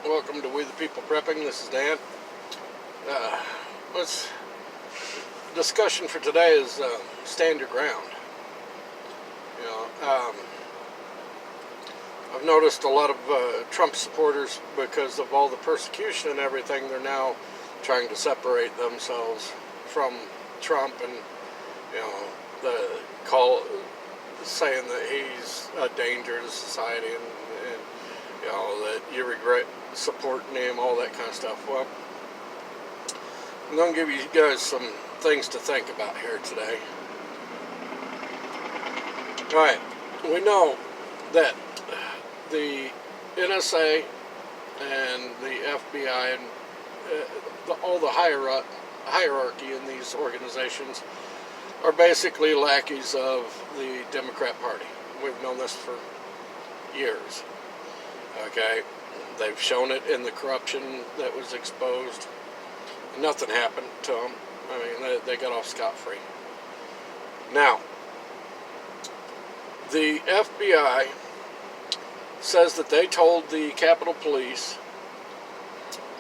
Welcome to We the People Prepping. This is Dan. Let's discussion for today is stand your ground. You know, I've noticed a lot of Trump supporters, because of all the persecution and everything, they're now trying to separate themselves from Trump, and the call saying that he's a danger to society, and that you regret supporting him, all that kind of stuff. Well, I'm going to give you guys some things to think about here today. Alright, we know that the NSA and the FBI and all the hierarchy in these organizations are basically lackeys of the Democrat Party. We've known this for years. Okay, they've shown it in the corruption that was exposed. Nothing happened to them. I mean, they got off scot-free. Now, the FBI says that they told the Capitol Police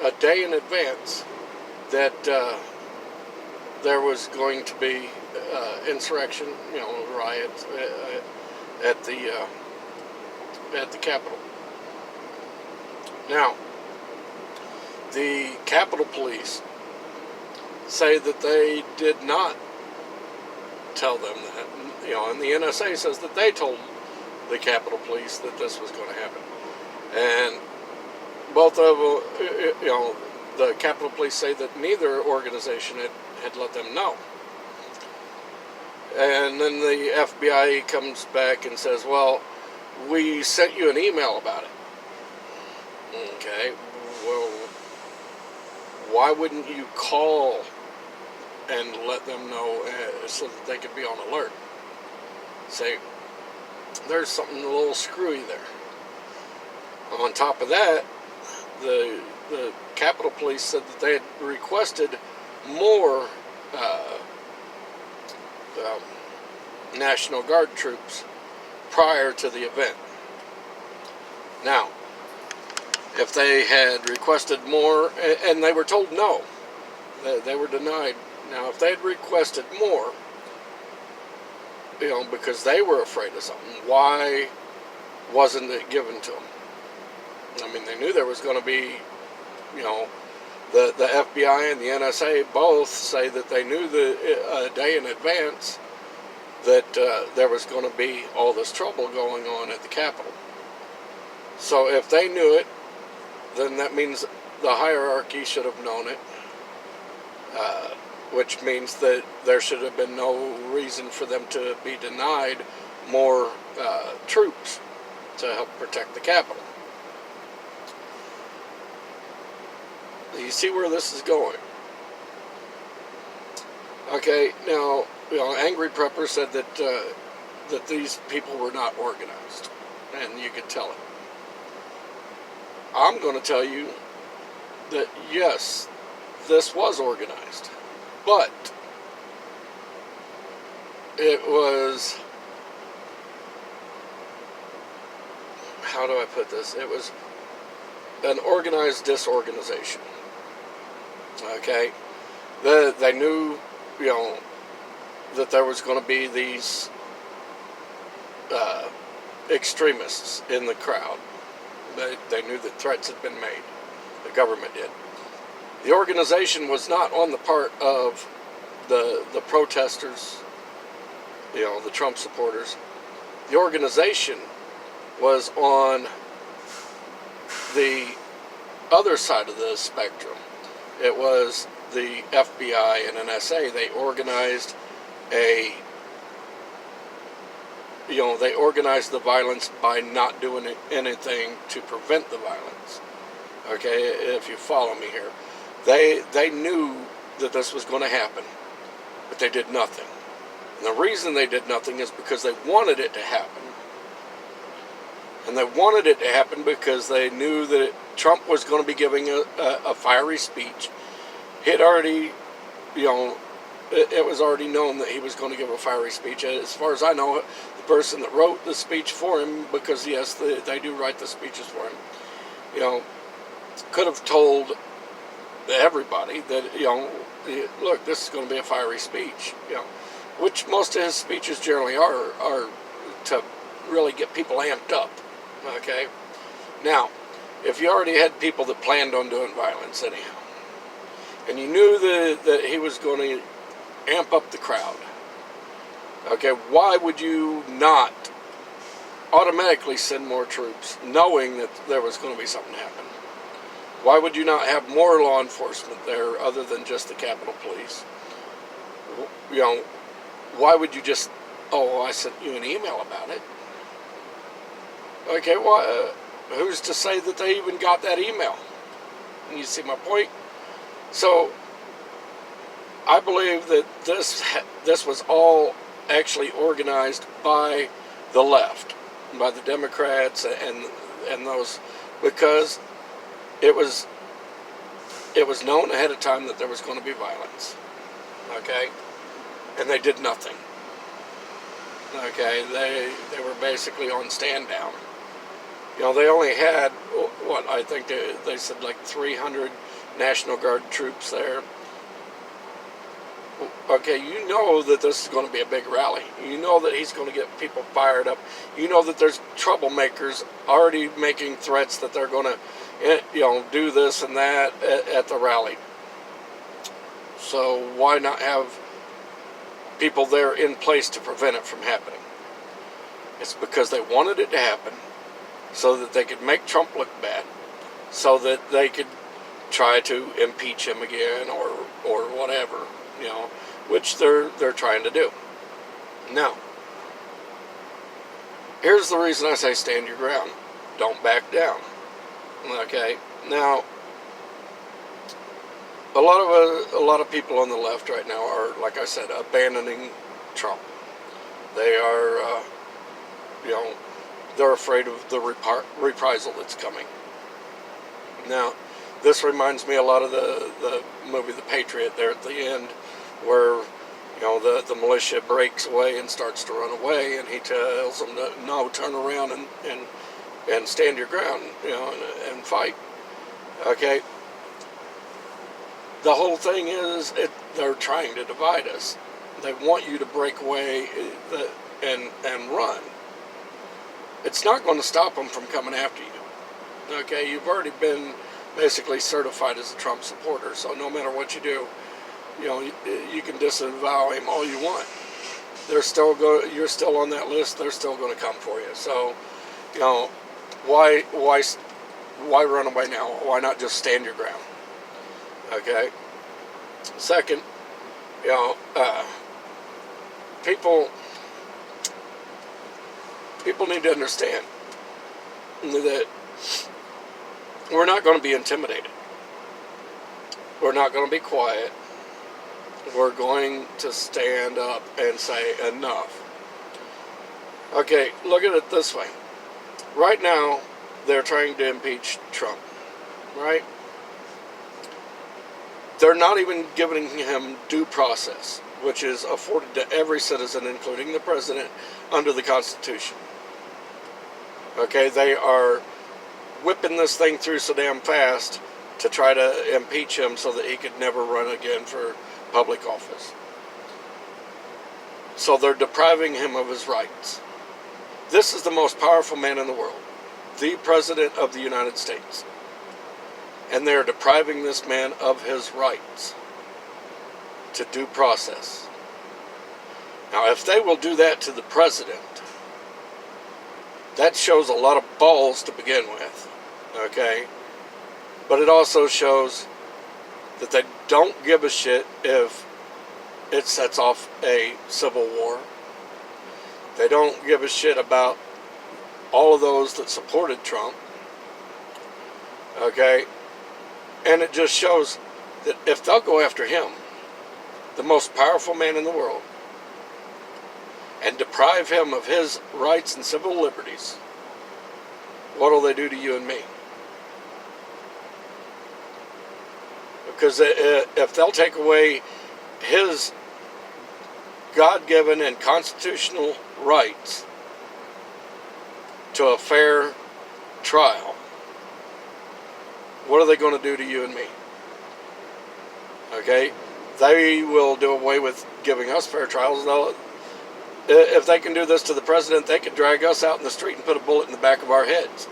a day in advance that there was going to be insurrection, riots at the Capitol. Now, the Capitol Police say that they did not tell them that, and the NSA says that they told the Capitol Police that this was going to happen. And both of them, the Capitol Police say that neither organization had let them know. And then the FBI comes back and says, well, we sent you an email about it. Okay, well, why wouldn't you call and let them know so that they could be on alert? Say, there's something a little screwy there. On top of that, the Capitol Police said that they had requested more National Guard troops prior to the event. Now, if they had requested more, and they were told no, they were denied. Now, if they had requested more, because they were afraid of something, why wasn't it given to them? I mean, they knew there was going to be, the FBI and the NSA both say that they knew a day in advance that there was going to be all this trouble going on at the Capitol. So if they knew it, then that means the hierarchy should have known it, which means that there should have been no reason for them to be denied more troops to help protect the Capitol. You see where this is going? Okay, now, Angry Prepper said that these people were not organized, and you could tell it. I'm going to tell you that, yes, this was organized, but it was, how do I put this? It was an organized disorganization. Okay? They knew, that there was going to be these extremists in the crowd. They knew that threats had been made. The government did. The organization was not on the part of the protesters, the Trump supporters. The organization was on the other side of the spectrum. It was the FBI and NSA. They organized they organized the violence by not doing anything to prevent the violence. Okay, if you follow me here. They knew that this was going to happen, but they did nothing. And the reason they did nothing is because they wanted it to happen. And they wanted it to happen because they knew that Trump was going to be giving a fiery speech. He'd already, it was already known that he was going to give a fiery speech. As far as I know, the person that wrote the speech for him, because yes, they do write the speeches for him, could have told everybody that, look, this is going to be a fiery speech, which most of his speeches generally are to really get people amped up. Okay, now, if you already had people that planned on doing violence anyhow, and you knew that he was going to amp up the crowd, okay, why would you not automatically send more troops, knowing that there was going to be something happen? Why would you not have more law enforcement there other than just the Capitol Police? Why would you just, I sent you an email about it? Okay, who's to say that they even got that email? And you see my point? So, I believe that this was all actually organized by the left, by the Democrats and those, because it was known ahead of time that there was going to be violence. Okay? And they did nothing. Okay? They were basically on stand down. They only had, I think they said like 300 National Guard troops there. Okay, you know that this is going to be a big rally. You know that he's going to get people fired up. You know that there's troublemakers already making threats that they're going to, do this and that at the rally. So why not have people there in place to prevent it from happening? It's because they wanted it to happen so that they could make Trump look bad, so that they could try to impeach him again or whatever, which they're trying to do. Now, here's the reason I say stand your ground. Don't back down. Okay? Now, a lot of people on the left right now are, like I said, abandoning Trump. They are, they're afraid of the reprisal that's coming. Now, this reminds me a lot of the movie The Patriot there at the end, where the militia breaks away and starts to run away, and he tells them to no, turn around and stand your ground, and fight. Okay. The whole thing is they're trying to divide us. They want you to break away and run. It's not going to stop them from coming after you. Okay, you've already been basically certified as a Trump supporter, so no matter what you do, you can disavow him all you want. You're still on that list. They're still going to come for you. So, why run away now? Why not just stand your ground? Okay. Second, people need to understand that we're not going to be intimidated. We're not going to be quiet. We're going to stand up and say enough. Okay, look at it this way. Right now, they're trying to impeach Trump, right? They're not even giving him due process, which is afforded to every citizen, including the president, under the Constitution. Okay, they are whipping this thing through so damn fast to try to impeach him so that he could never run again for public office. So they're depriving him of his rights. This is the most powerful man in the world, the President of the United States. And they're depriving this man of his rights to due process. Now, if they will do that to the president, that shows a lot of balls to begin with, okay? But it also shows that they don't give a shit if it sets off a civil war. They don't give a shit about all of those that supported Trump, okay? And it just shows that if they'll go after him, the most powerful man in the world, and deprive him of his rights and civil liberties, what will they do to you and me? Because if they'll take away his God-given and constitutional rights to a fair trial, what are they going to do to you and me? Okay? They will do away with giving us fair trials. If they can do this to the president, they could drag us out in the street and put a bullet in the back of our heads.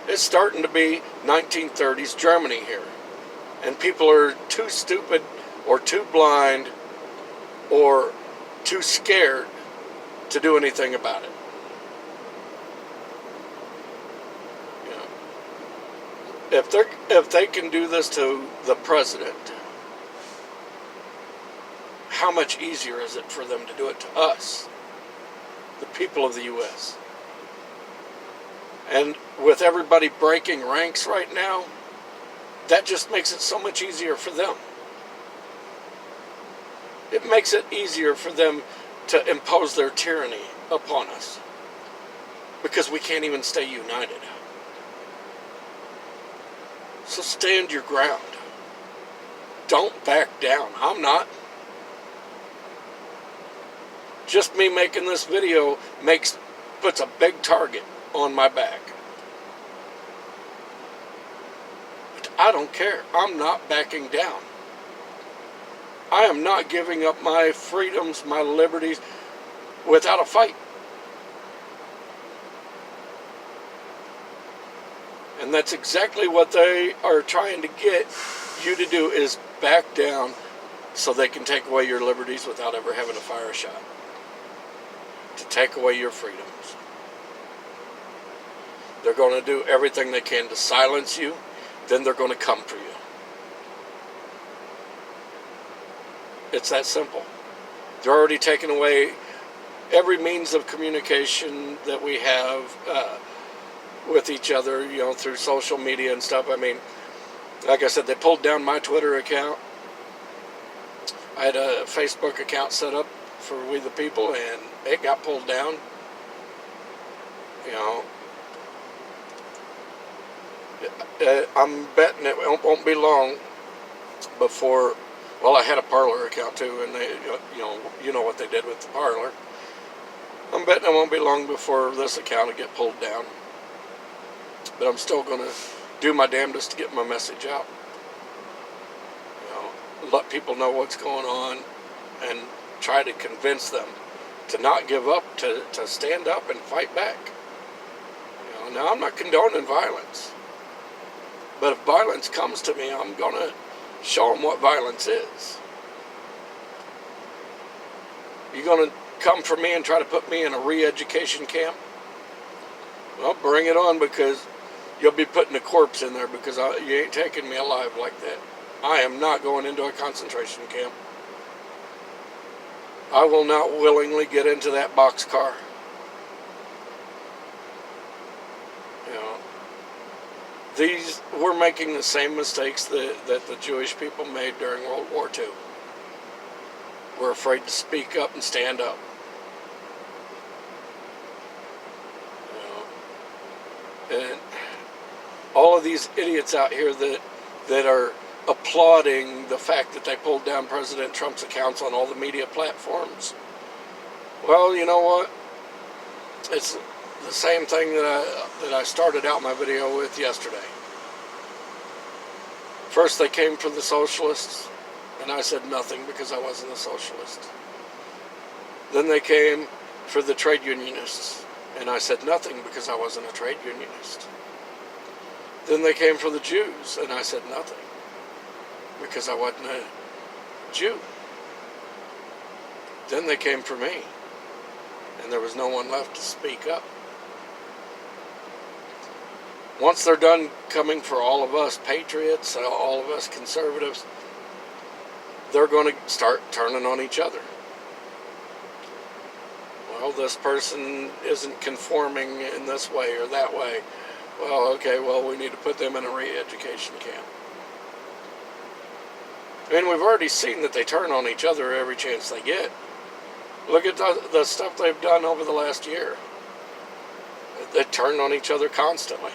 It's starting to be 1930s Germany here. And people are too stupid or too blind or too scared to do anything about it. You know, if they can do this to the president, how much easier is it for them to do it to us, the people of the U.S.? And with everybody breaking ranks right now, that just makes it so much easier for them. It makes it easier for them to impose their tyranny upon us, because we can't even stay united. So stand your ground. Don't back down. I'm not. Just me making this video puts a big target on my back. But I don't care. I'm not backing down. I am not giving up my freedoms, my liberties, without a fight. And that's exactly what they are trying to get you to do, is back down so they can take away your liberties without ever having to fire a shot. To take away your freedoms. They're going to do everything they can to silence you. Then they're going to come for you. It's that simple. They're already taking away every means of communication that we have with each other, through social media and stuff. I mean, like I said, they pulled down my Twitter account. I had a Facebook account set up for We the People, and it got pulled down. I'm betting it won't be long before. Well, I had a Parler account too, and they, you know what they did with the Parler. I'm betting it won't be long before this account will get pulled down. But I'm still going to do my damnedest to get my message out. Let people know what's going on, and try to convince them to not give up, to stand up and fight back. Now I'm not condoning violence, but if violence comes to me, I'm going to show them what violence is. You going to come for me and try to put me in a re-education camp? Well, bring it on, because you'll be putting a corpse in there, because you ain't taking me alive like that. I am not going into a concentration camp. I will not willingly get into that boxcar. We're making the same mistakes that the Jewish people made during World War II. We're afraid to speak up and stand up. And all of these idiots out here that are applauding the fact that they pulled down President Trump's accounts on all the media platforms. Well, you know what? It's the same thing that I started out my video with yesterday. First they came for the socialists, and I said nothing because I wasn't a socialist. Then they came for the trade unionists, and I said nothing because I wasn't a trade unionist. Then they came for the Jews, and I said nothing because I wasn't a Jew. Then they came for me, and there was no one left to speak up. Once they're done coming for all of us patriots, all of us conservatives, they're going to start turning on each other. Well, this person isn't conforming in this way or that way. Well, okay, we need to put them in a re-education camp. I mean, we've already seen that they turn on each other every chance they get. Look at the stuff they've done over the last year. They turn on each other constantly.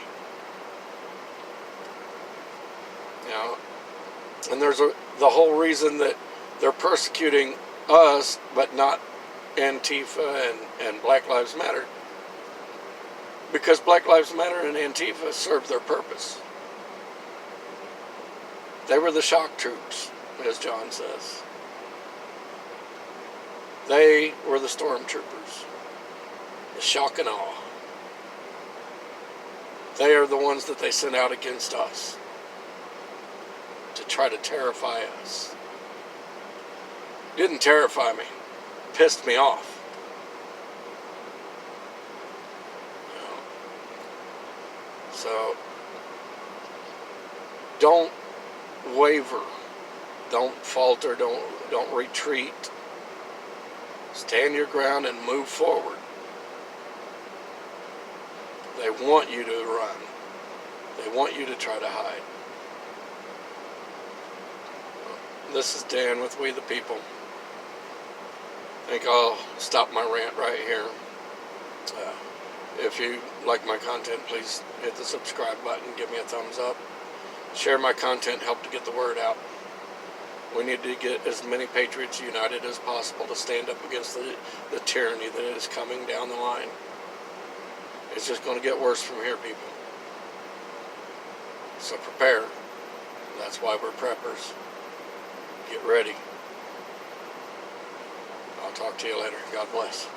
And there's the whole reason that they're persecuting us, but not Antifa and Black Lives Matter. Because Black Lives Matter and Antifa serve their purpose. They were the shock troops, as John says. They were the stormtroopers. The shock and awe. They are the ones that they sent out against us to try to terrify us. Didn't terrify me. Pissed me off. So, don't waver. Don't falter. Don't retreat. Stand your ground and move forward. They want you to run. They want you to try to hide. This is Dan with We the People. I think I'll stop my rant right here. If you like my content, please hit the subscribe button, give me a thumbs up. Share my content, help to get the word out. We need to get as many patriots united as possible to stand up against the tyranny that is coming down the line. It's just going to get worse from here, people. So prepare. That's why we're preppers. Get ready. I'll talk to you later. God bless.